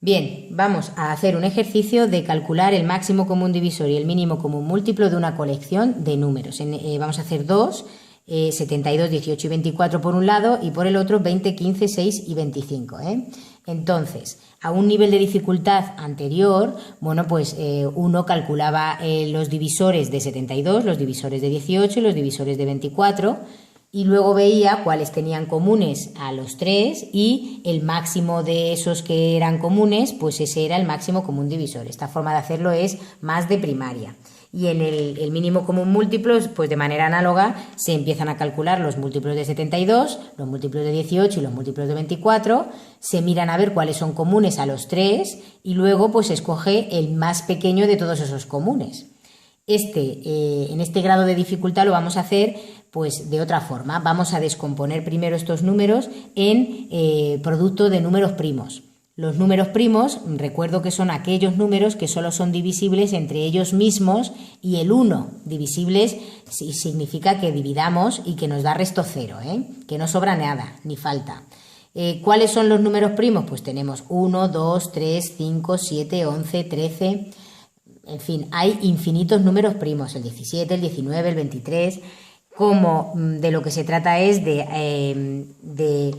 Bien, vamos a hacer un ejercicio de calcular el máximo común divisor y el mínimo común múltiplo de una colección de números. Vamos a hacer dos, 72, 18 y 24 por un lado y por el otro 20, 15, 6 y 25. Entonces, a un nivel de dificultad anterior, bueno, pues uno calculaba los divisores de 72, los divisores de 18 y los divisores de 24, y luego veía cuáles tenían comunes a los tres y el máximo de esos que eran comunes, pues ese era el máximo común divisor. Esta forma de hacerlo es más de primaria. Y en el mínimo común múltiplo, pues de manera análoga, se empiezan a calcular los múltiplos de 72, los múltiplos de 18 y los múltiplos de 24, se miran a ver cuáles son comunes a los tres y luego pues se escoge el más pequeño de todos esos comunes. En este grado de dificultad lo vamos a hacer pues de otra forma. Vamos a descomponer primero estos números en producto de números primos. Los números primos, recuerdo que son aquellos números que solo son divisibles entre ellos mismos, y el 1 divisibles significa que dividamos y que nos da resto 0, que no sobra nada, ni falta. ¿Cuáles son los números primos? Pues tenemos 1, 2, 3, 5, 7, 11, 13... En fin, hay infinitos números primos, el 17, el 19, el 23, como de lo que se trata es de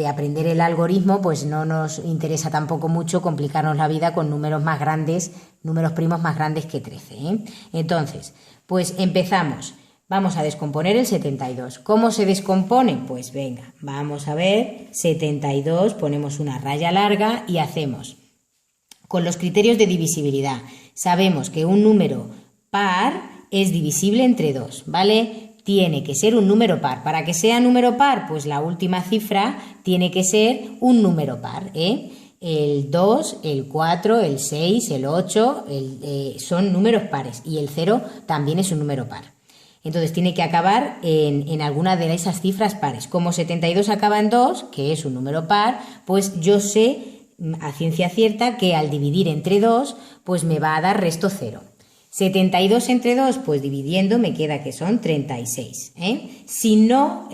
aprender el algoritmo, pues no nos interesa tampoco mucho complicarnos la vida con números más grandes, números primos más grandes que 13. Entonces, pues empezamos. Vamos a descomponer el 72. ¿Cómo se descompone? Pues venga, vamos a ver, 72, ponemos una raya larga y hacemos. Con los criterios de divisibilidad, sabemos que un número par es divisible entre 2, ¿vale? Tiene que ser un número par. Para que sea número par, pues la última cifra tiene que ser un número par, El 2, el 4, el 6, el 8 son números pares y el 0 también es un número par. Entonces tiene que acabar en alguna de esas cifras pares. Como 72 acaba en 2, que es un número par, pues yo sé a ciencia cierta que al dividir entre 2 pues me va a dar resto 0. 72 entre 2, pues dividiendo me queda que son 36. Si no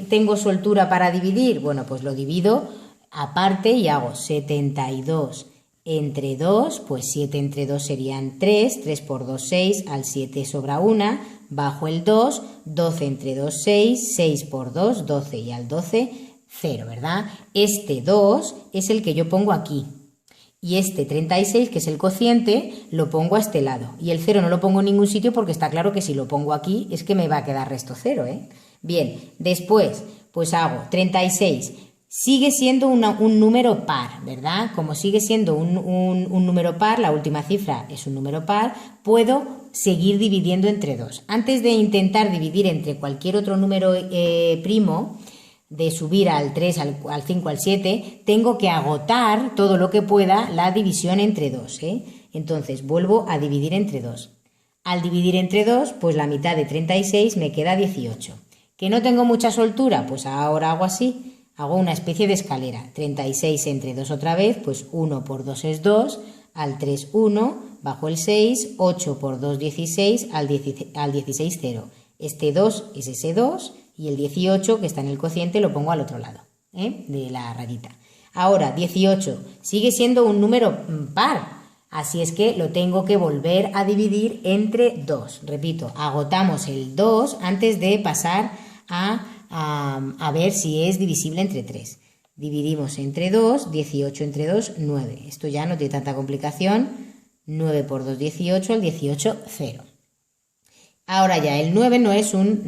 tengo soltura para dividir, bueno, pues lo divido aparte y hago 72 entre 2, pues 7 entre 2 serían 3, 3 por 2, 6, al 7 sobra 1, bajo el 2, 12 entre 2, 6, 6 por 2, 12 y al 12, 0, ¿verdad? Este 2 es el que yo pongo aquí. Y este 36, que es el cociente, lo pongo a este lado. Y el 0 no lo pongo en ningún sitio porque está claro que si lo pongo aquí es que me va a quedar resto 0, Bien, después pues hago 36. Sigue siendo un número par, ¿verdad? Como sigue siendo un número par, la última cifra es un número par, puedo seguir dividiendo entre 2. Antes de intentar dividir entre cualquier otro número primo, de subir al 3, al 5, al 7, tengo que agotar todo lo que pueda la división entre 2. Entonces vuelvo a dividir entre 2. Al dividir entre 2, pues la mitad de 36 me queda 18. ¿Que no tengo mucha soltura? Pues ahora hago así, hago una especie de escalera. 36 entre 2 otra vez, pues 1 por 2 es 2, al 3 1, bajo el 6, 8 por 2 16, al 16 0. Este 2 es ese 2 y el 18 que está en el cociente lo pongo al otro lado de la rayita. Ahora 18 sigue siendo un número par, así es que lo tengo que volver a dividir entre 2. Repito, agotamos el 2 antes de pasar a ver si es divisible entre 3. Dividimos entre 2, 18 entre 2, 9. Esto ya no tiene tanta complicación. 9 por 2, 18, al 18, 0. Ahora ya, el 9 no es un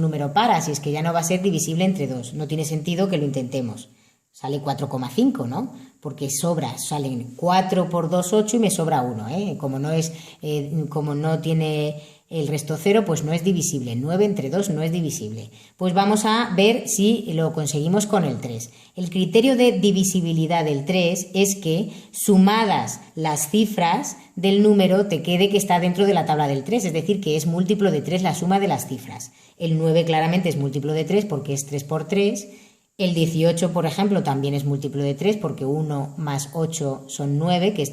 número par, así es que ya no va a ser divisible entre 2. No tiene sentido que lo intentemos. Sale 4,5, ¿no? Porque salen 4 por 2, 8 y me sobra 1, Como no tiene el resto 0, pues no es divisible. 9 entre 2 no es divisible. Pues vamos a ver si lo conseguimos con el 3. El criterio de divisibilidad del 3 es que sumadas las cifras del número te quede que está dentro de la tabla del 3, es decir, que es múltiplo de 3 la suma de las cifras. El 9 claramente es múltiplo de 3 porque es 3 por 3. El 18, por ejemplo, también es múltiplo de 3 porque 1 más 8 son 9, que es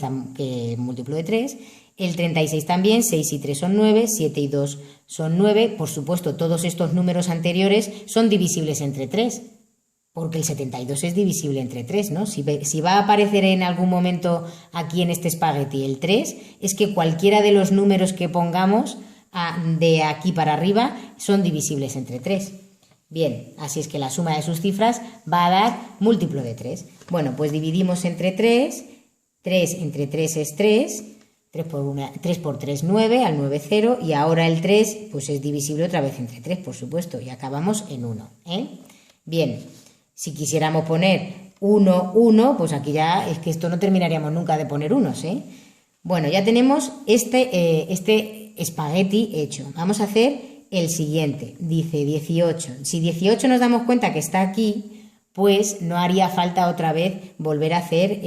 múltiplo de 3. El 36 también, 6 y 3 son 9, 7 y 2 son 9. Por supuesto, todos estos números anteriores son divisibles entre 3. Porque el 72 es divisible entre 3, ¿no? Si va a aparecer en algún momento aquí en este espagueti el 3, es que cualquiera de los números que pongamos de aquí para arriba son divisibles entre 3. Bien, así es que la suma de sus cifras va a dar múltiplo de 3. Bueno, pues dividimos entre 3, 3 entre 3 es 3, 3 por 3, 9, al 9, 0, y ahora el 3 pues es divisible otra vez entre 3, por supuesto, y acabamos en 1. Bien, si quisiéramos poner 1, 1, pues aquí ya es que esto no terminaríamos nunca de poner unos, Bueno, ya tenemos este espagueti hecho. Vamos a hacer el siguiente. Dice 18. Si 18 nos damos cuenta que está aquí, pues no haría falta otra vez volver a hacer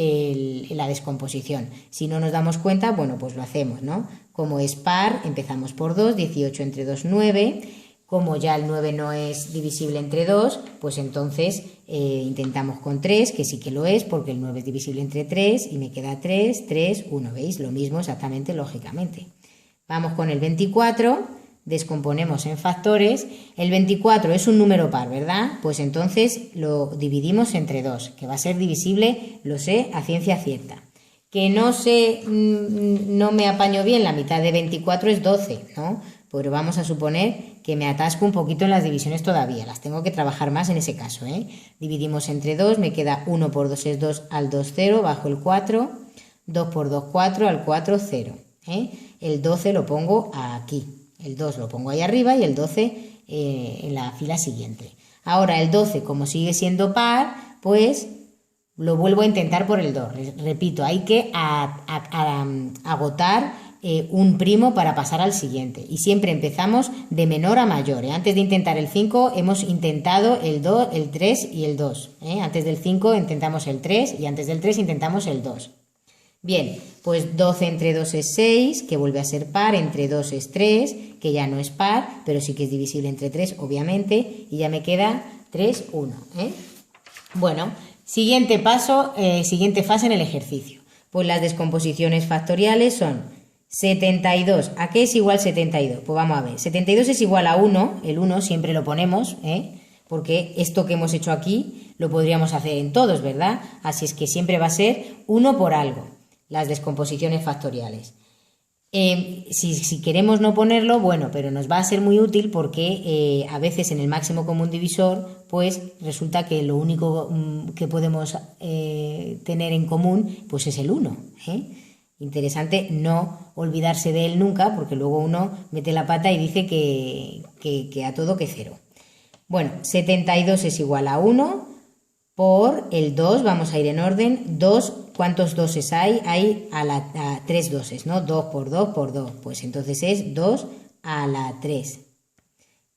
la descomposición. Si no nos damos cuenta, bueno, pues lo hacemos, ¿no? Como es par, empezamos por 2, 18 entre 2, 9. Como ya el 9 no es divisible entre 2, pues entonces intentamos con 3, que sí que lo es, porque el 9 es divisible entre 3 y me queda 3, 3, 1. ¿Veis? Lo mismo exactamente, lógicamente. Vamos con el 24, descomponemos en factores. El 24 es un número par, ¿verdad? Pues entonces lo dividimos entre 2, que va a ser divisible, lo sé, a ciencia cierta. Que no me apaño bien, la mitad de 24 es 12, ¿no? Pero vamos a suponer que me atasco un poquito en las divisiones todavía, las tengo que trabajar más en ese caso, Dividimos entre 2, me queda 1 por 2 es 2, al 2, 0, bajo el 4, 2 por 2, 4, al 4, 0, El 12 lo pongo aquí, el 2 lo pongo ahí arriba y el 12 en la fila siguiente. Ahora el 12, como sigue siendo par, pues lo vuelvo a intentar por el 2. Repito, hay que agotar un primo para pasar al siguiente. Y siempre empezamos de menor a mayor. Antes de intentar el 5 hemos intentado el 2, el 3 y el 2. Antes del 5 intentamos el 3 y antes del 3 intentamos el 2. Bien, pues 12 entre 2 es 6, que vuelve a ser par, entre 2 es 3, que ya no es par, pero sí que es divisible entre 3, obviamente, y ya me queda 3, 1. Bueno, siguiente paso, siguiente fase en el ejercicio. Pues las descomposiciones factoriales son 72. ¿A qué es igual 72? Pues vamos a ver. 72 es igual a 1, el 1 siempre lo ponemos, porque esto que hemos hecho aquí lo podríamos hacer en todos, ¿verdad? Así es que siempre va a ser 1 por algo, las descomposiciones factoriales. Si queremos no ponerlo, bueno, pero nos va a ser muy útil porque a veces en el máximo común divisor, pues resulta que lo único que podemos tener en común, pues es el 1, Interesante no olvidarse de él nunca, porque luego uno mete la pata y dice que a todo que 0. Bueno, 72 es igual a 1 por el 2, vamos a ir en orden, 2, ¿cuántos doses hay? Hay a 3 doses, ¿no? 2 por 2 por 2, pues entonces es 2 a la 3.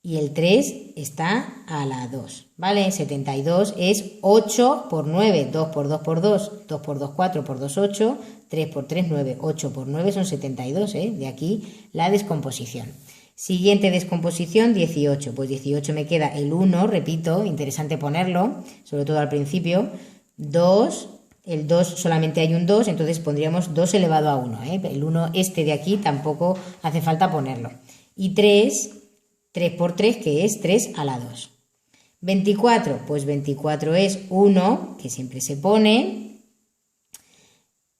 Y el 3 está a la 2, ¿vale? 72 es 8 por 9, 2 por 2 por 2, 2 por 2, 4 por 2, 8, 3 por 3, 9, 8 por 9 son 72, De aquí la descomposición. Siguiente descomposición, 18. Pues 18 me queda el 1, repito, interesante ponerlo, sobre todo al principio. 2, el 2 solamente hay un 2, entonces pondríamos 2 elevado a 1. El 1 de aquí tampoco hace falta ponerlo. Y 3 por 3, que es 3 a la 2. 24, pues 24 es 1, que siempre se pone.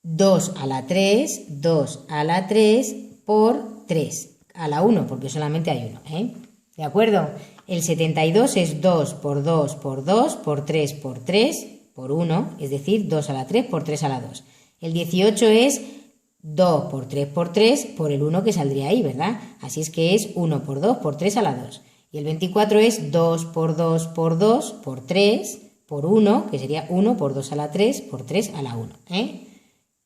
2 a la 3, 2 a la 3 por 3. A la 1, porque solamente hay 1, ¿De acuerdo? El 72 es 2 por 2 por 2 por 3 por 3 por 1, es decir, 2 a la 3 por 3 a la 2. El 18 es 2 por 3 por 3 por el 1 que saldría ahí, ¿verdad? Así es que es 1 por 2 por 3 a la 2. Y el 24 es 2 por 2 por 2 por 3 por 1, que sería 1 por 2 a la 3 por 3 a la 1,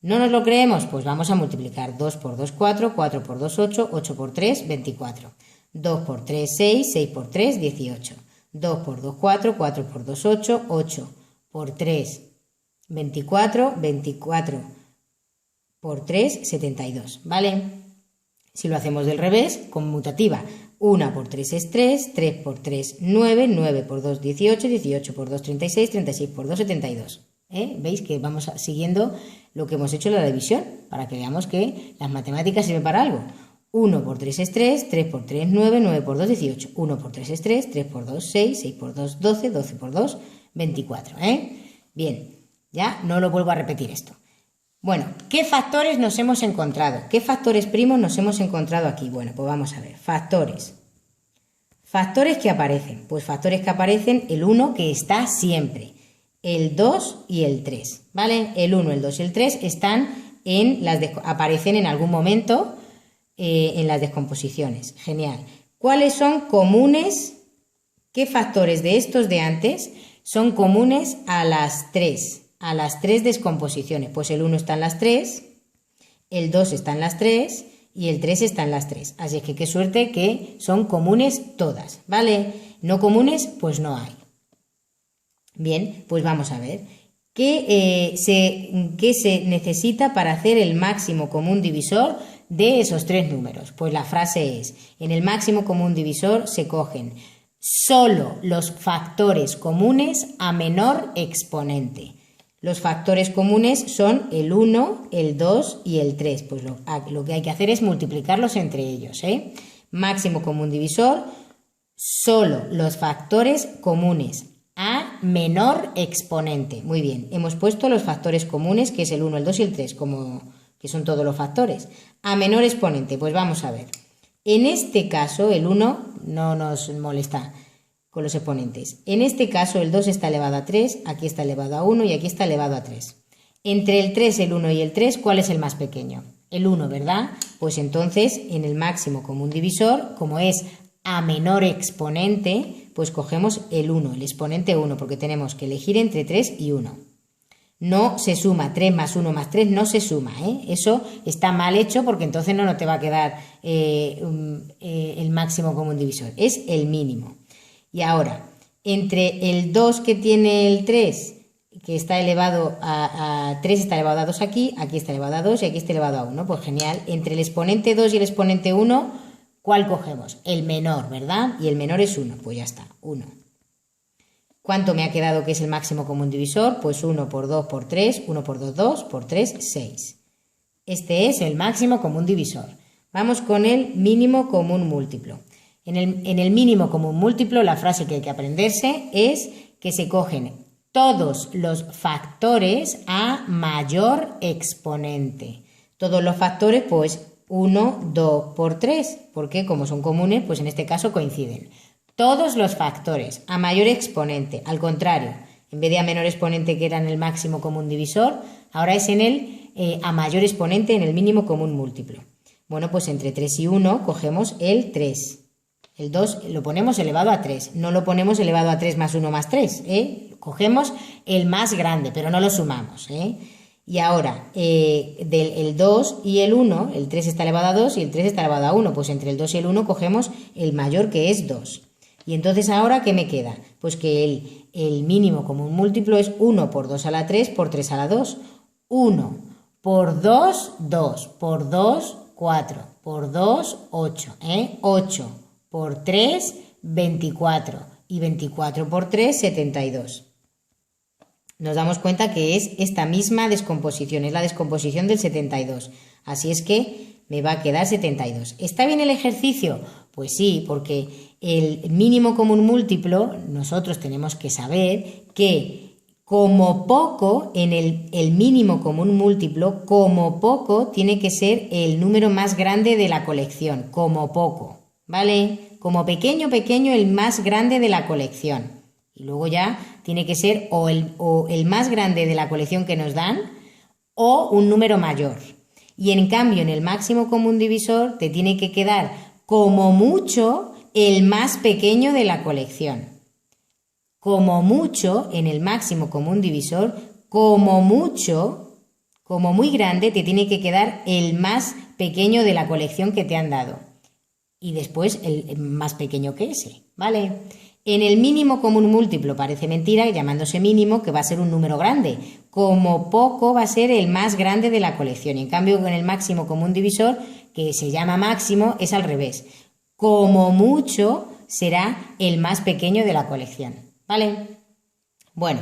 ¿No nos lo creemos? Pues vamos a multiplicar. 2 por 2, 4, 4 por 2, 8, 8 por 3, 24. 2 por 3, 6, 6 por 3, 18. 2 por 2, 4, 4 por 2, 8, 8 por 3, 24, 24 por 3, 72, ¿vale? Si lo hacemos del revés, conmutativa. 1 por 3 es 3, 3 por 3, 9, 9 por 2, 18, 18 por 2, 36, 36 por 2, 72. ¿Veis que vamos siguiendo lo que hemos hecho en la división? Para que veamos que las matemáticas sirven para algo. 1 por 3 es 3, 3 por 3 9, 9 por 2 18. 1 por 3 es 3, 3 por 2 6, 6 por 2 12, 12 por 2 24, Bien, ya no lo vuelvo a repetir esto. Bueno, ¿qué factores nos hemos encontrado? ¿Qué factores primos nos hemos encontrado aquí? Bueno, pues vamos a ver. Factores. Factores que aparecen. Pues factores que aparecen, el 1 que está siempre, el 2 y el 3, ¿vale? El 1, el 2 y el 3 están aparecen en algún momento en las descomposiciones. Genial. ¿Cuáles son comunes? ¿Qué factores de estos de antes son comunes a las 3? A las 3 descomposiciones. Pues el 1 está en las 3, el 2 está en las 3 y el 3 está en las 3. Así es que qué suerte que son comunes todas, ¿vale? No comunes, pues no hay. Bien, pues vamos a ver. ¿Qué se necesita para hacer el máximo común divisor de esos 3 números? Pues la frase es, en el máximo común divisor se cogen solo los factores comunes a menor exponente. Los factores comunes son el 1, el 2 y el 3. Pues lo que hay que hacer es multiplicarlos entre ellos, Máximo común divisor, solo los factores comunes a menor exponente. Muy bien, hemos puesto los factores comunes, que es el 1, el 2 y el 3, que son todos los factores. A menor exponente, pues vamos a ver. En este caso, el 1 no nos molesta con los exponentes. En este caso, el 2 está elevado a 3, aquí está elevado a 1 y aquí está elevado a 3. Entre el 3, el 1 y el 3, ¿cuál es el más pequeño? El 1, ¿verdad? Pues entonces, en el máximo común divisor, como es a menor exponente, pues cogemos el 1, el exponente 1, porque tenemos que elegir entre 3 y 1. No se suma, 3 más 1 más 3 no se suma, Eso está mal hecho porque entonces no te va a quedar el máximo común divisor, es el mínimo. Y ahora, entre el 2 que tiene el 3, que está elevado a 3, está elevado a 2 aquí está elevado a 2 y aquí está elevado a 1, pues genial. Entre el exponente 2 y el exponente 1, ¿cuál cogemos? El menor, ¿verdad? Y el menor es 1, pues ya está, 1. ¿Cuánto me ha quedado que es el máximo común divisor? Pues 1 por 2 por 3, 1 por 2, 2, por 3, 6. Este es el máximo común divisor. Vamos con el mínimo común múltiplo. En el mínimo común múltiplo, la frase que hay que aprenderse es que se cogen todos los factores a mayor exponente. Todos los factores, pues 1, 2 por 3, porque como son comunes, pues en este caso coinciden. Todos los factores a mayor exponente, al contrario, en vez de a menor exponente que era en el máximo común divisor, ahora es en el a mayor exponente en el mínimo común múltiplo. Bueno, pues entre 3 y 1 cogemos el 3. El 2 lo ponemos elevado a 3, no lo ponemos elevado a 3 más 1 más 3, Cogemos el más grande, pero no lo sumamos, Y ahora, el 2 y el 1, el 3 está elevado a 2 y el 3 está elevado a 1, pues entre el 2 y el 1 cogemos el mayor, que es 2. Y entonces ahora, ¿qué me queda? Pues que el mínimo común múltiplo es 1 por 2 a la 3 por 3 a la 2. 1 por 2, 2, por 2, 4, por 2, 8, 8 por 3, 24 y 24 por 3, 72. Nos damos cuenta que es esta misma descomposición, es la descomposición del 72. Así es que me va a quedar 72. ¿Está bien el ejercicio? Pues sí, porque el mínimo común múltiplo, nosotros tenemos que saber que como poco, en el mínimo común múltiplo, como poco tiene que ser el número más grande de la colección, como poco, ¿vale? Como pequeño, el más grande de la colección. Y luego ya tiene que ser o el más grande de la colección que nos dan o un número mayor. Y en cambio, en el máximo común divisor te tiene que quedar como mucho el más pequeño de la colección. Como mucho, en el máximo común divisor, como mucho, como muy grande, te tiene que quedar el más pequeño de la colección que te han dado. Y después el más pequeño que ese, ¿vale? En el mínimo común múltiplo parece mentira, llamándose mínimo, que va a ser un número grande. Como poco va a ser el más grande de la colección. Y en cambio, en el máximo común divisor, que se llama máximo, es al revés. Como mucho será el más pequeño de la colección, ¿vale? Bueno,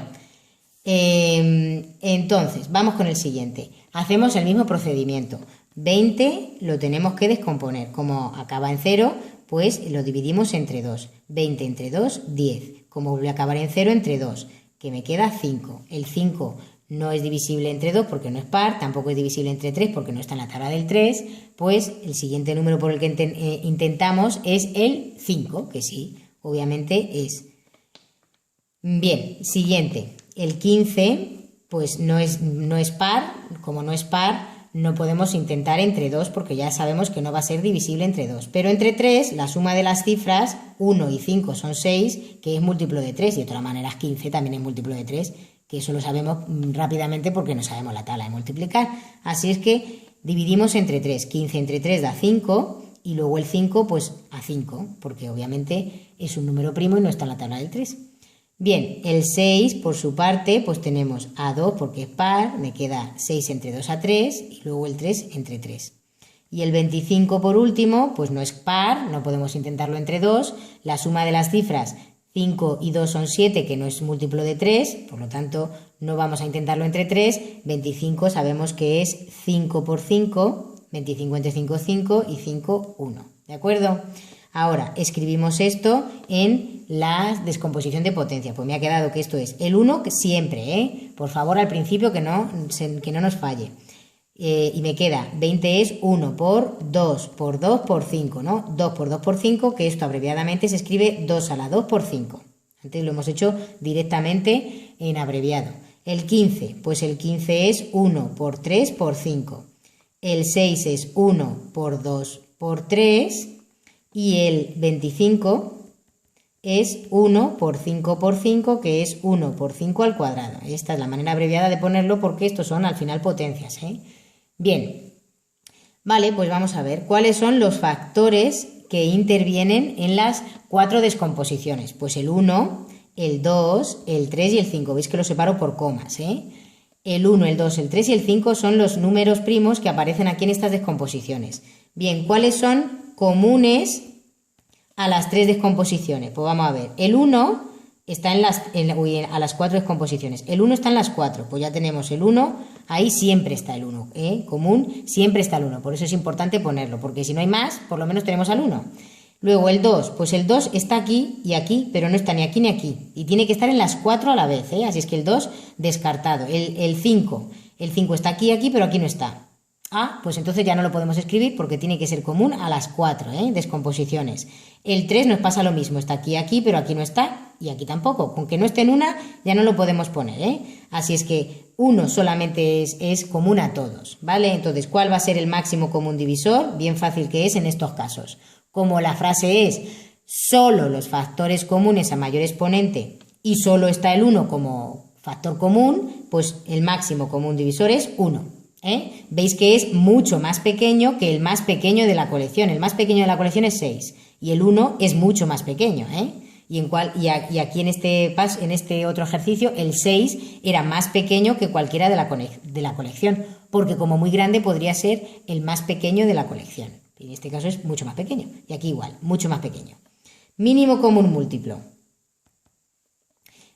entonces, vamos con el siguiente. Hacemos el mismo procedimiento. 20 lo tenemos que descomponer. Como acaba en 0, pues lo dividimos entre 2. 20 entre 2, 10. Como vuelve a acabar en 0, entre 2. que me queda 5. El 5 no es divisible entre 2 porque no es par, tampoco es divisible entre 3 porque no está en la tabla del 3, pues el siguiente número por el que intentamos es el 5, que sí, obviamente es. Bien, siguiente, el 15, pues no es par, como no es par, no podemos intentar entre 2 porque ya sabemos que no va a ser divisible entre 2. Pero entre 3, la suma de las cifras, 1 y 5 son 6, que es múltiplo de 3, y de otra manera 15 también es múltiplo de 3, que eso lo sabemos rápidamente porque no sabemos la tabla de multiplicar. Así es que dividimos entre 3, 15 entre 3 da 5, y luego el 5 pues a 5, porque obviamente es un número primo y no está en la tabla del 3. Bien, el 6 por su parte pues tenemos a 2 porque es par, me queda 6 entre 2 a 3 y luego el 3 entre 3. Y el 25 por último pues no es par, no podemos intentarlo entre 2, la suma de las cifras 5 y 2 son 7 que no es múltiplo de 3, por lo tanto no vamos a intentarlo entre 3, 25 sabemos que es 5 por 5, 25 entre 5 5 y 5 1, ¿de acuerdo? Ahora, escribimos esto en la descomposición de potencia. Pues me ha quedado que esto es el 1 siempre, Por favor, al principio que no nos falle. Y me queda 20 es 1 por 2 por 5, ¿no? 2 por 2 por 5, que esto abreviadamente se escribe 2 a la 2 por 5. Antes lo hemos hecho directamente en abreviado. El 15, pues el 15 es 1 por 3 por 5. El 6 es 1 por 2 por 3. Y el 25 es 1 por 5 por 5, que es 1 por 5 al cuadrado. Esta es la manera abreviada de ponerlo porque estos son al final potencias, Bien, vale, pues vamos a ver cuáles son los factores que intervienen en las 4 descomposiciones. Pues el 1, el 2, el 3 y el 5. Veis que lo separo por comas, El 1, el 2, el 3 y el 5 son los números primos que aparecen aquí en estas descomposiciones. Bien, ¿cuáles son comunes a las 3 descomposiciones? Pues vamos a ver, el 1 está a las 4 descomposiciones, el 1 está en las 4, pues ya tenemos el 1, ahí siempre está el 1, común, siempre está el 1, por eso es importante ponerlo, porque si no hay más, por lo menos tenemos al 1. Luego el 2, pues el 2 está aquí y aquí, pero no está ni aquí ni aquí, y tiene que estar en las 4 a la vez, así es que el 2 descartado. El 5 está aquí y aquí, pero aquí no está. Ah, pues entonces ya no lo podemos escribir porque tiene que ser común a las 4, descomposiciones. El 3 nos pasa lo mismo, está aquí y aquí, pero aquí no está y aquí tampoco. Con que no esté en una ya no lo podemos poner, Así es que 1 solamente es común a todos, ¿vale? Entonces, ¿cuál va a ser el máximo común divisor? Bien fácil que es en estos casos. Como la frase es solo los factores comunes a mayor exponente y solo está el 1 como factor común, pues el máximo común divisor es 1. Veis que es mucho más pequeño que el más pequeño de la colección. El más pequeño de la colección es 6 y el 1 es mucho más pequeño, y aquí en este otro ejercicio el 6 era más pequeño que cualquiera de la colección, porque como muy grande podría ser el más pequeño de la colección. En este caso es mucho más pequeño y aquí igual, mucho más pequeño. Mínimo común múltiplo.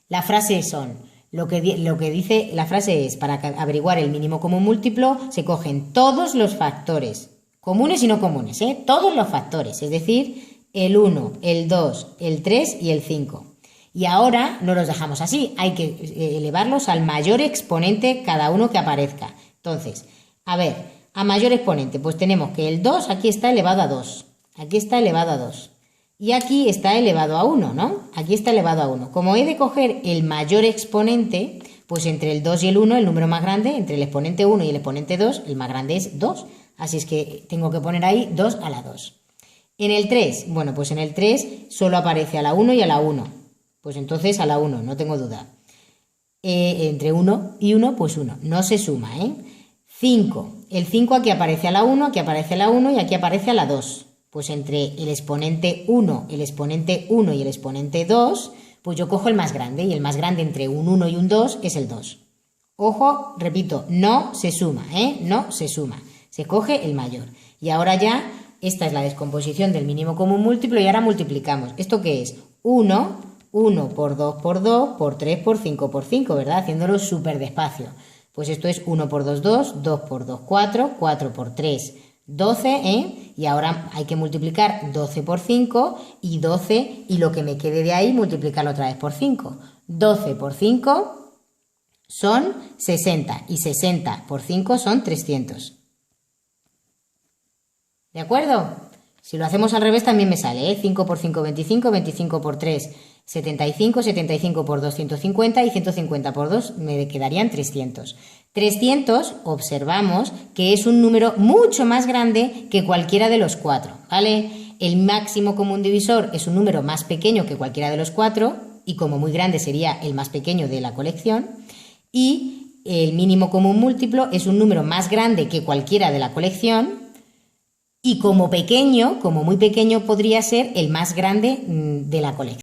La frase son... Lo que dice la frase es, para averiguar el mínimo común múltiplo, se cogen todos los factores, comunes y no comunes, todos los factores, es decir, el 1, el 2, el 3 y el 5. Y ahora no los dejamos así, hay que elevarlos al mayor exponente cada uno que aparezca. Entonces, a ver, a mayor exponente, pues tenemos que el 2 aquí está elevado a 2, aquí está elevado a 2. Y aquí está elevado a 1, ¿no? Aquí está elevado a 1. Como he de coger el mayor exponente, pues entre el 2 y el 1, el número más grande, entre el exponente 1 y el exponente 2, el más grande es 2. Así es que tengo que poner ahí 2 a la 2. En el 3, bueno, pues en el 3 solo aparece a la 1 y a la 1. Pues entonces a la 1, no tengo duda. Entre 1 y 1, pues 1. No se suma, 5. El 5 aquí aparece a la 1, aquí aparece a la 1 y aquí aparece a la 2. Pues entre el exponente 1 y el exponente 2, pues yo cojo el más grande, y el más grande entre un 1 y un 2 es el 2. Ojo, repito, no se suma, no se suma, se coge el mayor. Y ahora ya, esta es la descomposición del mínimo común múltiplo y ahora multiplicamos. ¿Esto qué es? 1 por 2 por 2, por 3 por 5 por 5, ¿verdad? Haciéndolo súper despacio. Pues esto es 1 por 2, 2, 2 por 2, 4, 4 por 3, 12, y ahora hay que multiplicar 12 por 5 y 12, y lo que me quede de ahí multiplicarlo otra vez por 5. 12 por 5 son 60 y 60 por 5 son 300. ¿De acuerdo? Si lo hacemos al revés también me sale, ¿eh? 5 por 5, 25, 25 por 3, 75, 75 por 2, 150 y 150 por 2 me quedarían 300. 300 observamos que es un número mucho más grande que cualquiera de los 4, ¿vale? El máximo común divisor es un número más pequeño que cualquiera de los 4 y como muy grande sería el más pequeño de la colección, y el mínimo común múltiplo es un número más grande que cualquiera de la colección y como pequeño, como muy pequeño, podría ser el más grande de la colección.